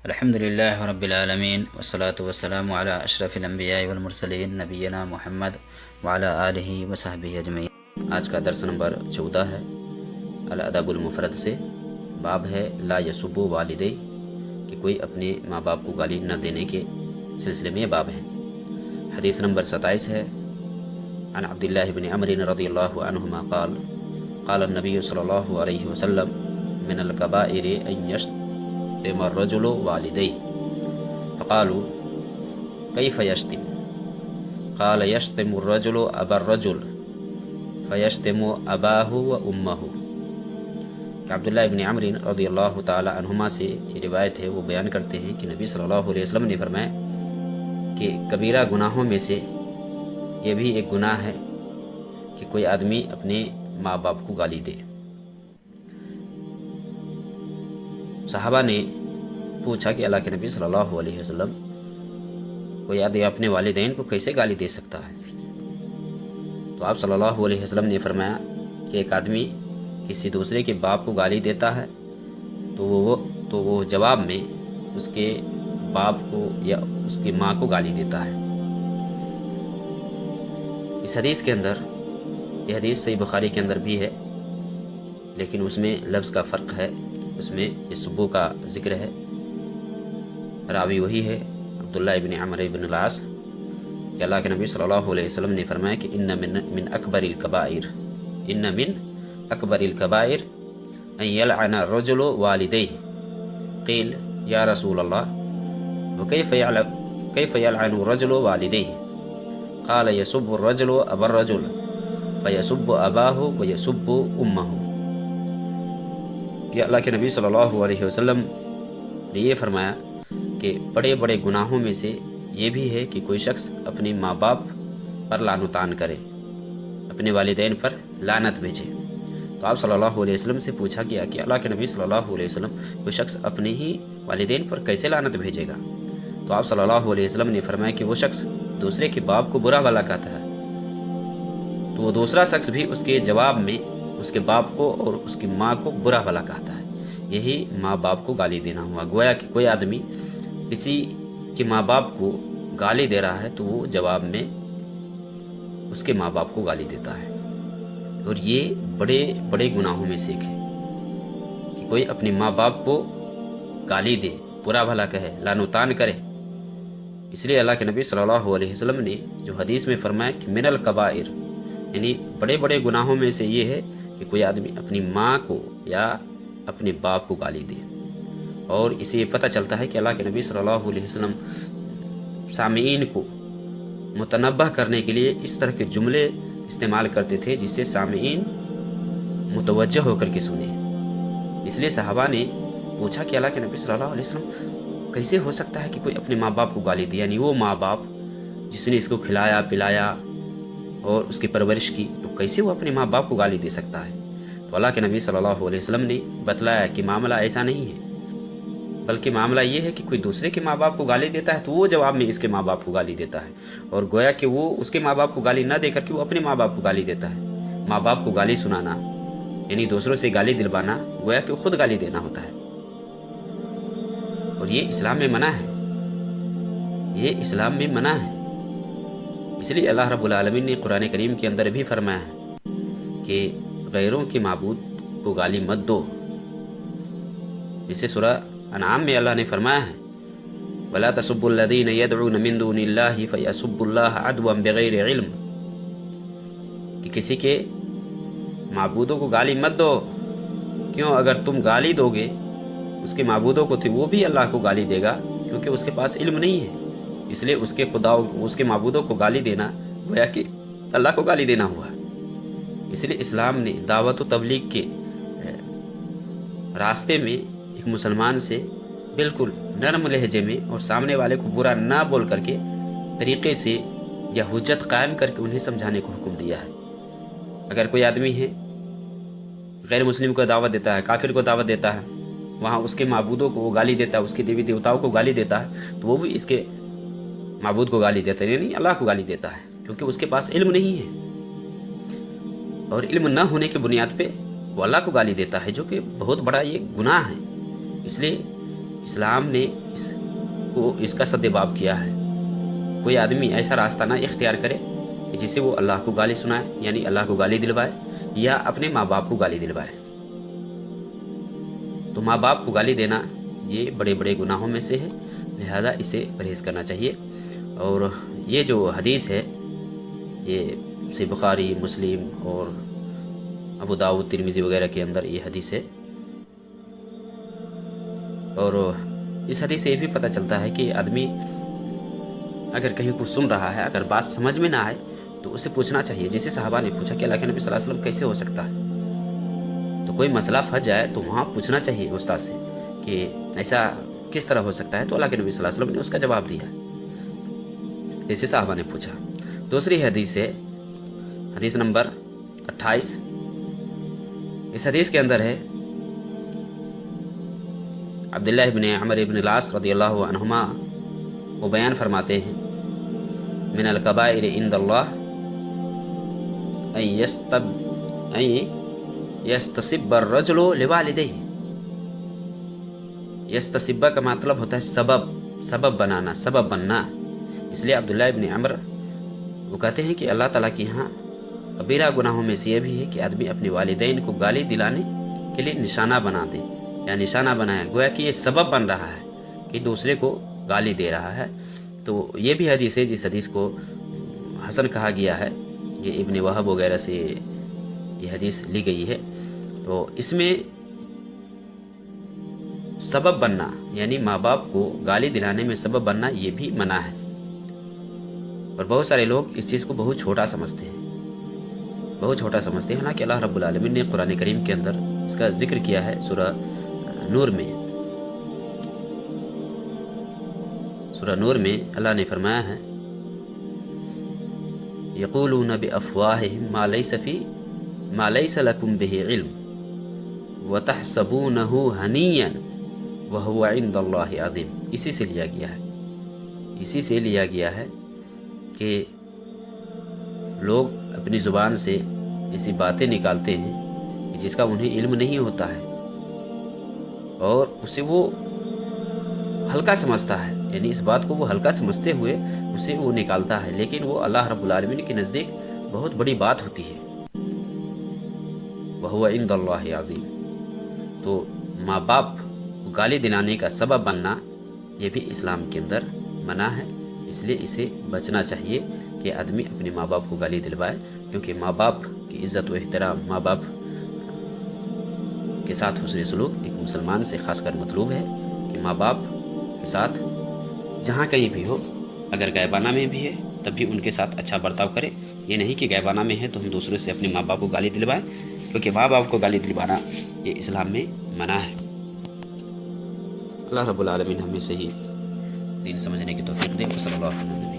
الحمد للہ رب العالمین والصلاة والسلام علی اشرف الانبیاء والمرسلین نبینا محمد وعلی آلہ وصحبہ اجمعین۔ آج کا درس نمبر 14 ہے الادب المفرد سے، باب ہے لا یسب والدی، کہ کوئی اپنے ماں باپ کو گالی نہ دینے کے سلسلے میں یہ باب ہے۔ حدیث نمبر 27 ہے عن عبداللہ بن عمر رضی اللہ عنہما قال قال النبی صلی اللہ علیہ وسلم من الکبائر ان يشتم الرجل والديه فقالوا كيف يشتم قال يشتم الرجل أبا الرجل فيشتم أباه وأمه۔ کہ عبداللہ ابن عمر رضی اللہ تعالی عنہما سے یہ روایت ہے، وہ بیان کرتے ہیں کہ نبی صلی اللہ علیہ وسلم نے فرمایا کہ کبیرہ گناہوں میں سے یہ بھی ایک گناہ ہے کہ کوئی آدمی اپنے ماں باپ کو گالی دے۔ صحابہ نے پوچھا کہ اللہ کے نبی صلی اللہ علیہ وسلم کوئی آدمی اپنے والدین کو کیسے گالی دے سکتا ہے؟ تو آپ صلی اللہ علیہ وسلم نے فرمایا کہ ایک آدمی کسی دوسرے کے باپ کو گالی دیتا ہے تو وہ جواب میں اس کے باپ کو یا اس کی ماں کو گالی دیتا ہے۔ اس حدیث کے اندر، یہ حدیث صحیح بخاری کے اندر بھی ہے، لیکن اس میں لفظ کا فرق ہے، اس میں یسبو کا ذکر ہے، راوی وہی ہے عبداللہ ابن عمر ابن العاص، کہ اللہ کے نبی صلی اللہ علیہ وسلم نے فرمایا کہ ان من اکبر الکبائر ان یلعن الرجل والدیہ قیل یا رسول اللہ وکیف یلعن الرجل والدیہ قال یسب الرجل ابا الرجل فیسب اباہ ویسب امہ۔ کہ اللہ کے نبی صلی اللہ علیہ وسلم نے یہ فرمایا کہ بڑے بڑے گناہوں میں سے یہ بھی ہے کہ کوئی شخص اپنے ماں باپ پر لعن و طعن کرے، اپنے والدین پر لعنت بھیجے۔ تو آپ صلی اللہ علیہ وسلم سے پوچھا گیا کہ اللہ کے نبی صلی اللہ علیہ وسلم کوئی شخص اپنے ہی والدین پر کیسے لعنت بھیجے گا؟ تو آپ صلی اللہ علیہ وسلم نے فرمایا کہ وہ شخص دوسرے کے باپ کو برا بھلا کہتا ہے تو وہ دوسرا شخص بھی اس کے جواب میں اس کے باپ کو اور اس کی ماں کو برا بھلا کہتا ہے۔ یہی ماں باپ کو گالی دینا ہوا۔ گویا کہ کوئی آدمی کسی کے ماں باپ کو گالی دے رہا ہے تو وہ جواب میں اس کے ماں باپ کو گالی دیتا ہے، اور یہ بڑے بڑے گناہوں میں سے ایک ہے کہ کوئی اپنے ماں باپ کو گالی دے، برا بھلا کہے، لعن و طعن کرے۔ اس لیے اللہ کے نبی صلی اللہ علیہ وسلم نے جو حدیث میں فرمایا کہ من الکبائر، یعنی بڑے بڑے گناہوں میں سے یہ ہے کہ کوئی آدمی اپنی ماں کو یا اپنے باپ کو گالی دے۔ اور اسے یہ پتہ چلتا ہے کہ اللہ کے نبی صلی اللہ علیہ وسلم سامعین کو متنبہ کرنے کے لیے اس طرح کے جملے استعمال کرتے تھے جس سے سامعین متوجہ ہو کر کے سنیں۔ اس لیے صحابہ نے پوچھا کہ اللہ کے نبی صلی اللہ علیہ وسلم کیسے ہو سکتا ہے کہ کوئی اپنے ماں باپ کو گالی دے، یعنی وہ ماں باپ جس نے اس کو کھلایا پلایا اور اس کی پرورش کی، تو کیسے وہ اپنے ماں باپ کو گالی دے سکتا ہے؟ تو اللہ کے نبی صلی اللہ علیہ وسلم نے بتلایا کہ معاملہ ایسا نہیں ہے، بلکہ معاملہ یہ ہے کہ کوئی دوسرے کے ماں باپ کو گالی دیتا ہے تو وہ جواب میں اس کے ماں باپ کو گالی دیتا ہے، اور گویا کہ وہ اس کے ماں باپ کو گالی نہ دے کر کے وہ اپنے ماں باپ کو گالی دیتا ہے۔ ماں باپ کو گالی سنانا یعنی دوسروں سے گالی دلوانا، گویا کہ خود گالی دینا ہوتا ہے، اور یہ اسلام میں منع ہے، یہ اسلام میں منع ہے۔ اس لیے اللہ رب العالمین نے قرآن کریم کے اندر بھی فرمایا ہے کہ غیروں کے معبود کو گالی مت دو۔ جسے سورہ انعام میں اللہ نے فرمایا ہے وَلَا تَسُبُّوا الَّذِينَ يَدْعُونَ مِن دُونِ اللَّهِ فَيَسُبُّوا اللَّهَ عَدْوًا بِغَيْرِ عِلْمٍ، کہ کسی کے معبودوں کو گالی مت دو، کیوں؟ اگر تم گالی دو گے اس کے معبودوں کو تو وہ بھی اللہ کو گالی دے گا، کیونکہ اس کے پاس علم نہیں ہے۔ اس لیے اس کے خداؤں کو، اس کے معبودوں کو گالی دینا گویا کہ اللہ کو گالی دینا ہوا۔ اس لیے اسلام نے دعوت و تبلیغ کے راستے میں ایک مسلمان سے بالکل نرم لہجے میں اور سامنے والے کو برا نہ بول کر کے طریقے سے یا حجت قائم کر کے انہیں سمجھانے کو حکم دیا ہے۔ اگر کوئی آدمی ہے غیر مسلم کو دعوت دیتا ہے، کافر کو دعوت دیتا ہے، وہاں اس کے معبودوں کو وہ گالی دیتا ہے، اس کے دیوی دیوتاؤں کو گالی دیتا ہے، تو وہ بھی اس کے معبود کو گالی دیتا ہے، یعنی اللہ کو گالی دیتا ہے، کیونکہ اس کے پاس علم نہیں ہے، اور علم نہ ہونے کی بنیاد پہ وہ اللہ کو گالی دیتا ہے، جو کہ بہت بڑا یہ گناہ ہے۔ اس لیے اسلام نے اس کا سدباب کیا ہے. کوئی آدمی ایسا راستہ نہ اختیار کرے کہ جسے وہ اللہ کو گالی سنائے، یعنی اللہ کو گالی دلوائے یا اپنے ماں باپ کو گالی دلوائے. تو ماں باپ کو گالی دینا یہ بڑے بڑے گناہوں میں سے ہے، لہذا اسے پرہیز کرنا چاہیے. اور یہ جو حدیث ہے یہ صحیح بخاری، مسلم اور ابو داؤد، ترمذی وغیرہ کے اندر یہ حدیث ہے. اور اس حدیث سے یہ بھی پتہ چلتا ہے کہ آدمی اگر کہیں کو سن رہا ہے، اگر بات سمجھ میں نہ آئے تو اسے پوچھنا چاہیے. جیسے صحابہ نے پوچھا کہ اللہ کے نبی صلی اللہ علیہ وسلم کیسے ہو سکتا ہے، تو کوئی مسئلہ پھنس جائے تو وہاں پوچھنا چاہیے استاد سے کہ ایسا کس طرح ہو سکتا ہے. تو اللہ کے نبی صلی اللہ علیہ وسلم نے اس کا جواب دیا جیسے صحابہ نے پوچھا. دوسری حدیث ہے حدیث نمبر 28. اس حدیث کے اندر ہے عبداللہ ابن عمر ابن العاص رضی اللہ عنہما وہ بیان فرماتے ہیں من الکبائر عند اللہ ان یستصب الرجل لوالدیہ. یستصب کا مطلب ہوتا ہے سبب بنانا، سبب بننا. اس لیے عبداللہ ابن عمر وہ کہتے ہیں کہ اللہ تعالیٰ کے یہاں کبیرہ گناہوں میں سے یہ بھی ہے کہ آدمی اپنے والدین کو گالی دلانے کے لیے نشانہ بنا دے، یا نشانہ بنائے، گویا کہ یہ سبب بن رہا ہے کہ دوسرے کو گالی دے رہا ہے. تو یہ بھی حدیث ہے جس حدیث کو حسن کہا گیا ہے. یہ ابن وہب وغیرہ سے یہ حدیث لی گئی ہے. تو اس میں سبب بننا یعنی ماں باپ کو گالی دلانے میں سبب بننا یہ بھی منع ہے. اور بہت سارے لوگ اس چیز کو بہت چھوٹا سمجھتے ہیں، حالانکہ اللہ رب العالمین نے قرآن کریم کے اندر اس کا ذکر کیا ہے. سورہ نور میں اللہ نے فرمایا ہے یقولون بافواہہم ما لیس لکم بہ علم وتحسبونہ ھنیا وہو عند اللہ عظیم. اسی سے لیا گیا ہے کہ لوگ اپنی زبان سے ایسی باتیں نکالتے ہیں جس کا انہیں علم نہیں ہوتا ہے اور اسے وہ ہلکا سمجھتا ہے، یعنی اس بات کو وہ ہلکا سمجھتے ہوئے اسے وہ نکالتا ہے، لیکن وہ اللہ رب العالمین کے نزدیک بہت بڑی بات ہوتی ہے. وہو عند اللہ عظیم. تو ماں باپ کو گالی دلانے کا سبب بننا یہ بھی اسلام کے اندر منع ہے. اس لیے اسے بچنا چاہیے کہ آدمی اپنے ماں باپ کو گالی دلوائے، کیونکہ ماں باپ کی عزت و احترام، ماں باپ کے ساتھ حسن سلوک ایک مسلمان سے خاص کر مطلوب ہے کہ ماں باپ کے ساتھ جہاں کہیں بھی ہو، اگر غائبانہ میں بھی ہے تب بھی ان کے ساتھ اچھا برتاؤ کرے. یہ نہیں کہ غائبانہ میں ہے تو ہم دوسرے سے اپنے ماں باپ کو گالی دلوائیں، کیونکہ ماں باپ کو گالی دلوانا یہ اسلام میں منع ہے. اللہ رب العالمین ہمیں صحیح دین سمجھنے کی توفیق دے. صلی اللہ علیہ وسلم.